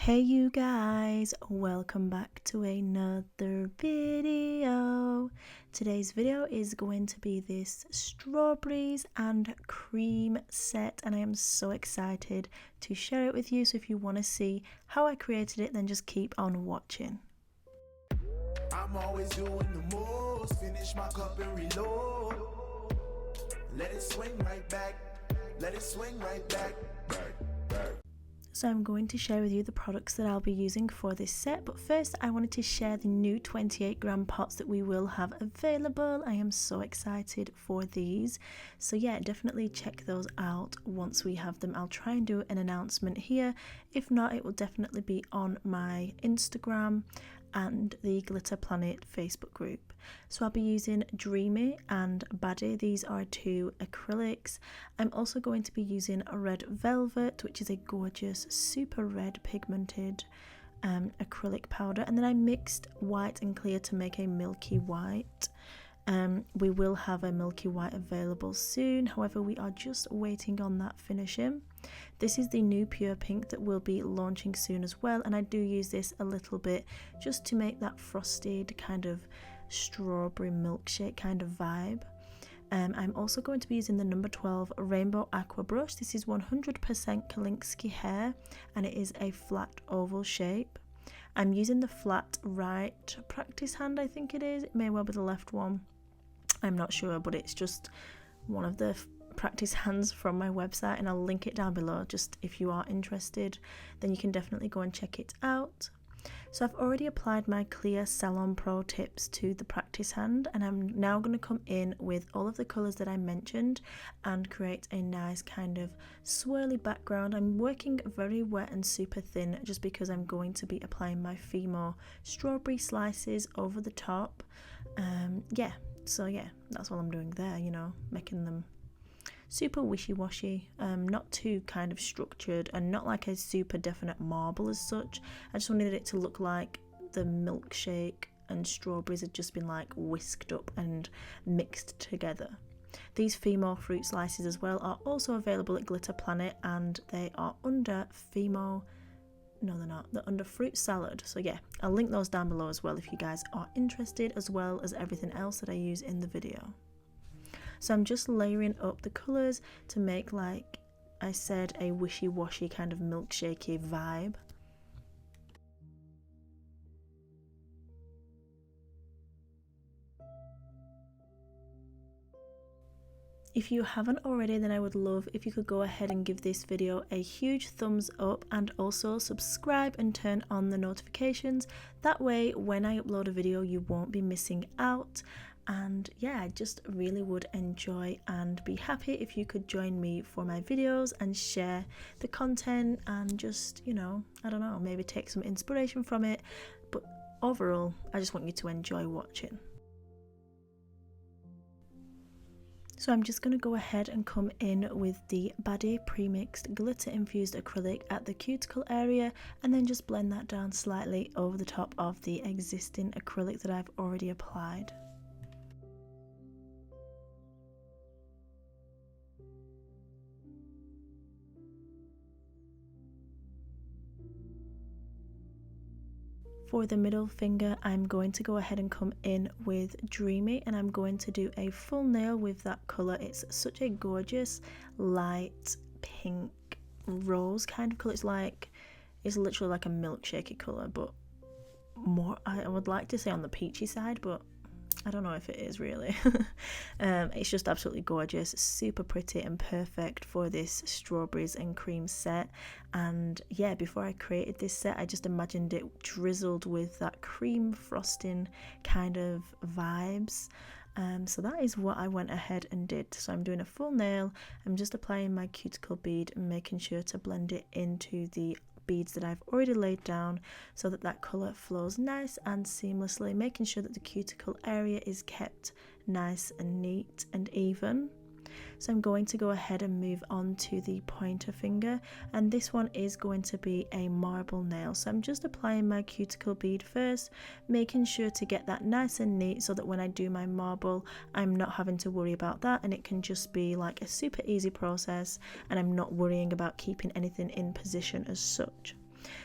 Hey you guys, welcome back to another video. Today's video is going to be this strawberries and cream set, and I am so excited to share it with you. So if you want to see how I created it, then just keep on watching. I'm always doing the most, finish my cup and reload. Let it swing right back, let it swing right back. So I'm going to share with you the products that I'll be using for this set, but first I wanted to share the new 28-gram pots that we will have available. I am so excited for these. So yeah, definitely check those out once we have them. I'll try and do an announcement here. If not, it will definitely be on my Instagram and the Glitter Planet Facebook group. So I'll be using Dreamy and Baddie. These are two acrylics. I'm also going to be using Red Velvet, which is a gorgeous super red pigmented acrylic powder, and then I mixed white and clear to make a milky white. We will have a milky white available soon, however we are just waiting on that finishing. This is the new pure pink that will be launching soon as well, and I do use this a little bit just to make that frosted kind of strawberry milkshake kind of vibe. I'm also going to be using the number 12 Rainbow Aqua brush. This is 100% Kolinsky hair, and it is a flat oval shape. I'm using the flat right practice hand, I think it is. It may well be the left one. I'm not sure, but it's just one of the practice hands from my website, and I'll link it down below. Just if you are interested, then you can definitely go and check it out. So I've already applied my clear Salon Pro tips to the practice hand, and I'm now going to come in with all of the colours that I mentioned and create a nice kind of swirly background. I'm working very wet and super thin just because I'm going to be applying my Fimo strawberry slices over the top. So that's what I'm doing there, you know, making them super wishy-washy, not too kind of structured and not like a super definite marble as such. I just wanted it to look like the milkshake and strawberries had just been like whisked up and mixed together. These Fimo fruit slices as well are also available at Glitter Planet, and they are under Fimo. No, they're not. They're under fruit salad. So yeah, I'll link those down below as well if you guys are interested, as well as everything else that I use in the video. So I'm just layering up the colours to make, like I said, a wishy-washy kind of milkshakey vibe. If you haven't already, then I would love if you could go ahead and give this video a huge thumbs up, and also subscribe and turn on the notifications. That way when I upload a video you won't be missing out. And yeah, I just really would enjoy and be happy if you could join me for my videos and share the content and just, you know, I don't know, maybe take some inspiration from it. But overall, I just want you to enjoy watching. So I'm just going to go ahead and come in with the Baddie pre-mixed glitter infused acrylic at the cuticle area, and then just blend that down slightly over the top of the existing acrylic that I've already applied. For the middle finger, I'm going to go ahead and come in with Dreamy, and I'm going to do a full nail with that colour. It's such a gorgeous light pink rose kind of colour. It's literally like a milkshakey colour, but more, I would like to say on the peachy side, but I don't know if it is really. It's just absolutely gorgeous, super pretty and perfect for this strawberries and cream set. And yeah, before I created this set, I just imagined it drizzled with that cream frosting kind of vibes. So that is what I went ahead and did. So I'm doing a full nail. I'm just applying my cuticle bead and making sure to blend it into the beads that I've already laid down so that that colour flows nice and seamlessly, making sure that the cuticle area is kept nice and neat and even. So I'm going to go ahead and move on to the pointer finger, and this one is going to be a marble nail. So I'm just applying my cuticle bead first, making sure to get that nice and neat so that when I do my marble I'm not having to worry about that, and it can just be like a super easy process and I'm not worrying about keeping anything in position as such.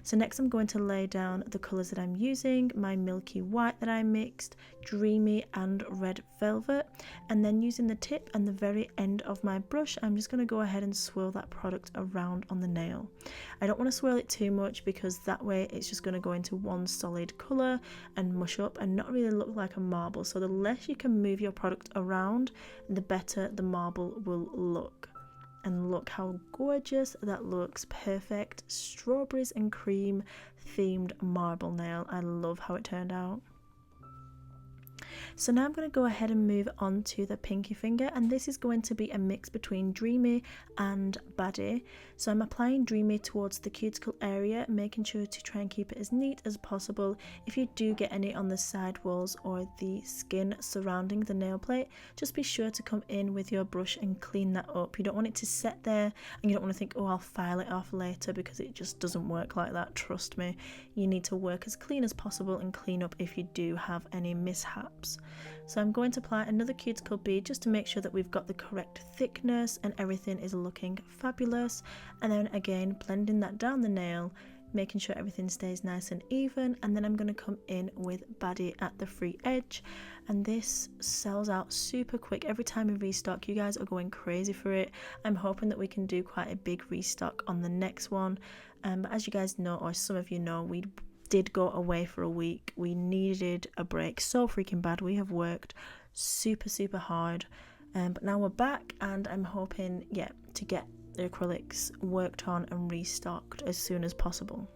So next I'm going to lay down the colours that I'm using, my milky white that I mixed, dreamy and red velvet, and then using the tip and the very end of my brush, I'm just going to go ahead and swirl that product around on the nail. I don't want to swirl it too much because that way it's just going to go into one solid colour and mush up and not really look like a marble. So the less you can move your product around, the better the marble will look. And look how gorgeous that looks. Perfect strawberries and cream themed marble nail. I love how it turned out. So now I'm going to go ahead and move on to the pinky finger, and this is going to be a mix between Dreamy and Baddie. So I'm applying Dreamy towards the cuticle area, making sure to try and keep it as neat as possible. If you do get any on the side walls or the skin surrounding the nail plate, just be sure to come in with your brush and clean that up. You don't want it to set there and you don't want to think, oh, I'll file it off later, because it just doesn't work like that. Trust me, you need to work as clean as possible and clean up if you do have any mishaps. So I'm going to apply another cuticle bead just to make sure that we've got the correct thickness and everything is looking fabulous, and then again blending that down the nail, making sure everything stays nice and even. And then I'm going to come in with Baddie at the free edge, and this sells out super quick. Every time we restock, you guys are going crazy for it. I'm hoping that we can do quite a big restock on the next one, but as you guys know, or some of you know, we did go away for a week. We needed a break so freaking bad. We have worked super hard, but now we're back, and I'm hoping to get the acrylics worked on and restocked as soon as possible.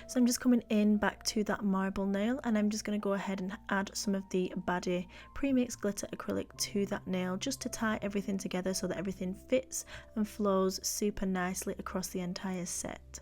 So I'm just coming in back to that marble nail, and I'm just going to go ahead and add some of the Baddie premix glitter acrylic to that nail, just to tie everything together so that everything fits and flows super nicely across the entire set.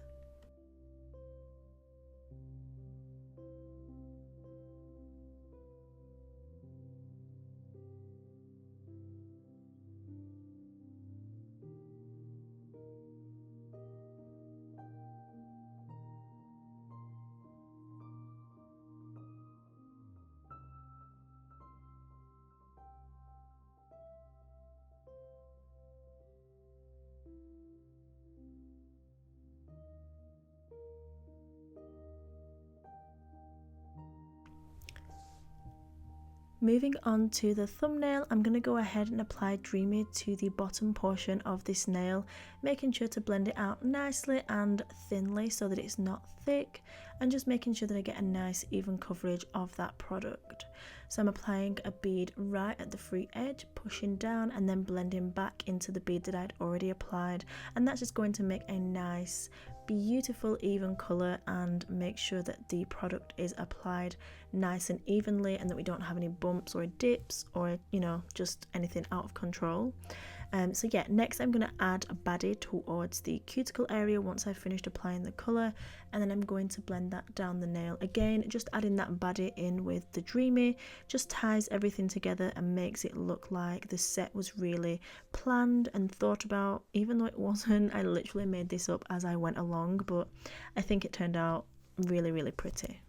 Moving on to the thumbnail, I'm going to go ahead and apply Dreamy to the bottom portion of this nail, making sure to blend it out nicely and thinly so that it's not thick, and just making sure that I get a nice even coverage of that product. So I'm applying a bead right at the free edge, pushing down and then blending back into the bead that I'd already applied, and that's just going to make a nice beautiful even colour and make sure that the product is applied nice and evenly, and that we don't have any bumps or dips or just anything out of control. So yeah, next I'm going to add a Baddie towards the cuticle area once I've finished applying the colour, and then I'm going to blend that down the nail. Again, just adding that Baddie in with the Dreamy just ties everything together and makes it look like the set was really planned and thought about, even though it wasn't. I literally made this up as I went along, but I think it turned out really pretty.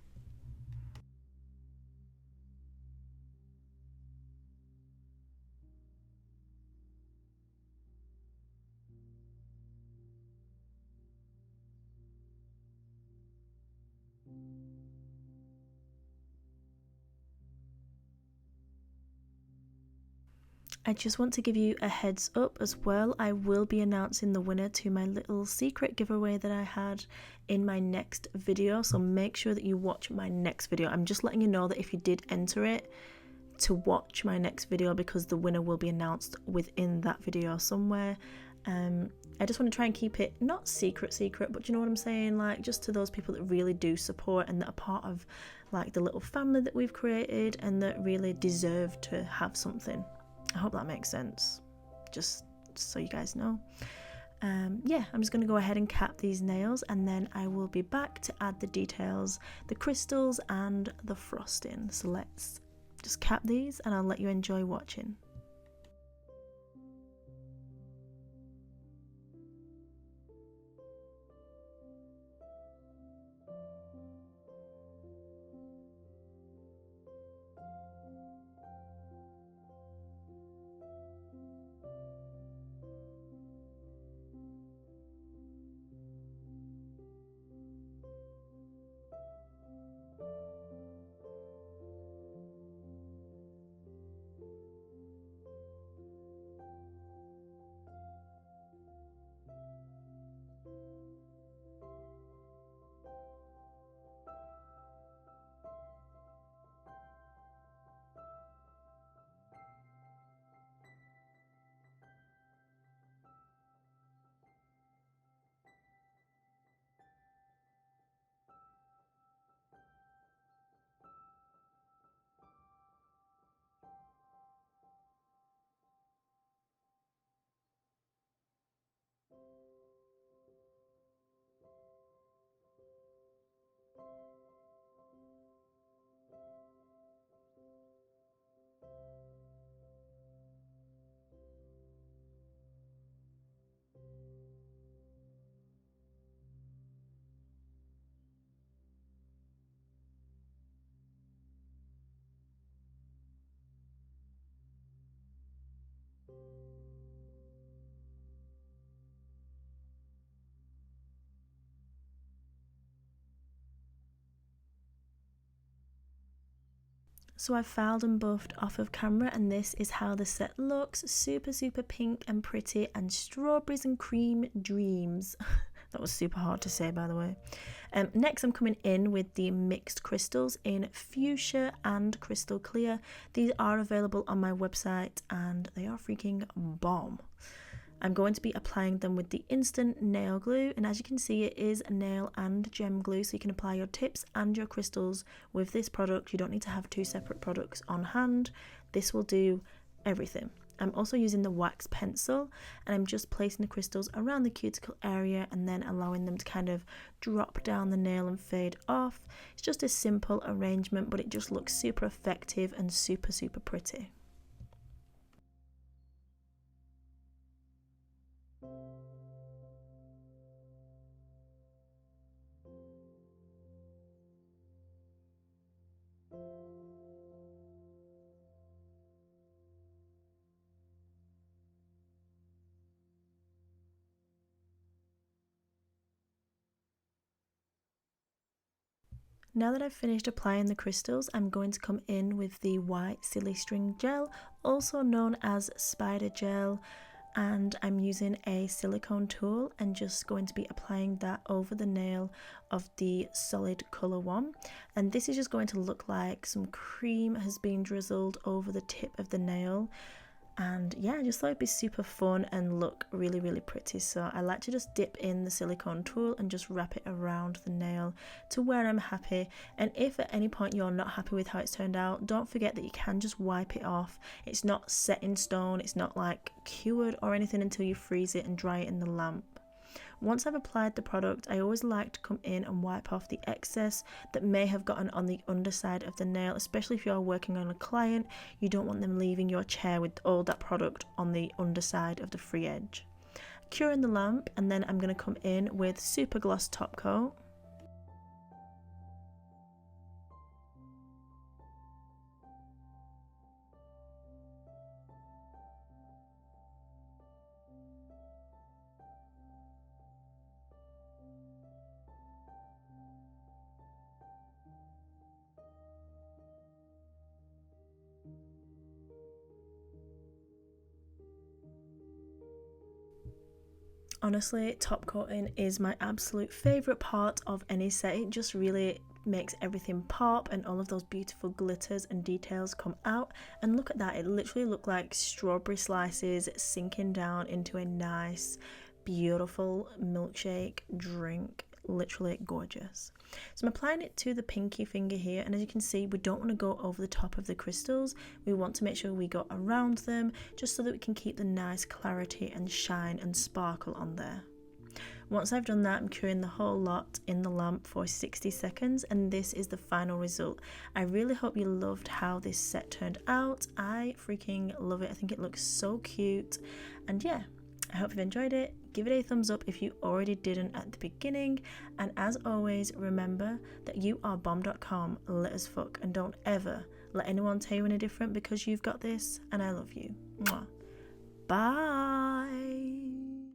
I just want to give you a heads up as well. I will be announcing the winner to my little secret giveaway that I had in my next video, so make sure that you watch my next video. I'm just letting you know that if you did enter it, to watch my next video, because the winner will be announced within that video somewhere. I just want to try and keep it not secret, but you know what I'm saying, like just to those people that really do support and that are part of like the little family that we've created and that really deserve to have something. I hope that makes sense, just so you guys know. Yeah, I'm just going to go ahead and cap these nails, and then I will be back to add the details, the crystals and the frosting. So let's just cap these and I'll let you enjoy watching. So I filed and buffed off of camera, and this is how the set looks. Super, super pink and pretty, and strawberries and cream dreams. That was super hard to say, by the way. Next, I'm coming in with the mixed crystals in fuchsia and crystal clear. These are available on my website, and they are freaking bomb. I'm going to be applying them with the instant nail glue, and as you can see, it is nail and gem glue, so you can apply your tips and your crystals with this product. You don't need to have two separate products on hand. This will do everything. I'm also using the wax pencil, and I'm just placing the crystals around the cuticle area and then allowing them to kind of drop down the nail and fade off. It's just a simple arrangement, but it just looks super effective and super, super pretty. Now that I've finished applying the crystals, I'm going to come in with the white silly string gel, also known as spider gel, and I'm using a silicone tool and just going to be applying that over the nail of the solid colour one. And this is just going to look like some cream has been drizzled over the tip of the nail. And yeah, I just thought it'd be super fun and look really, really pretty. So I like to just dip in the silicone tool and just wrap it around the nail to where I'm happy. And if at any point you're not happy with how it's turned out, don't forget that you can just wipe it off. It's not set in stone, it's not like cured or anything until you freeze it and dry it in the lamp. Once I've applied the product, I always like to come in and wipe off the excess that may have gotten on the underside of the nail, especially if you're working on a client. You don't want them leaving your chair with all that product on the underside of the free edge. Cure in the lamp, and then I'm going to come in with super gloss top coat. Honestly, top coating is my absolute favourite part of any set. It just really makes everything pop and all of those beautiful glitters and details come out. And look at that, it literally looked like strawberry slices sinking down into a nice, beautiful milkshake drink. Literally gorgeous. So I'm applying it to the pinky finger here, and as you can see, we don't want to go over the top of the crystals. We want to make sure we go around them just so that we can keep the nice clarity and shine and sparkle on there. Once I've done that, I'm curing the whole lot in the lamp for 60 seconds, and this is the final result. I really hope you loved how this set turned out. I freaking love it. I think it looks so cute, and yeah, I hope you've enjoyed it. Give it a thumbs up if you already didn't at the beginning. And as always, remember that you are bomb.com, lit as fuck, and don't ever let anyone tell you any different, because you've got this and I love you. Mwah. Bye.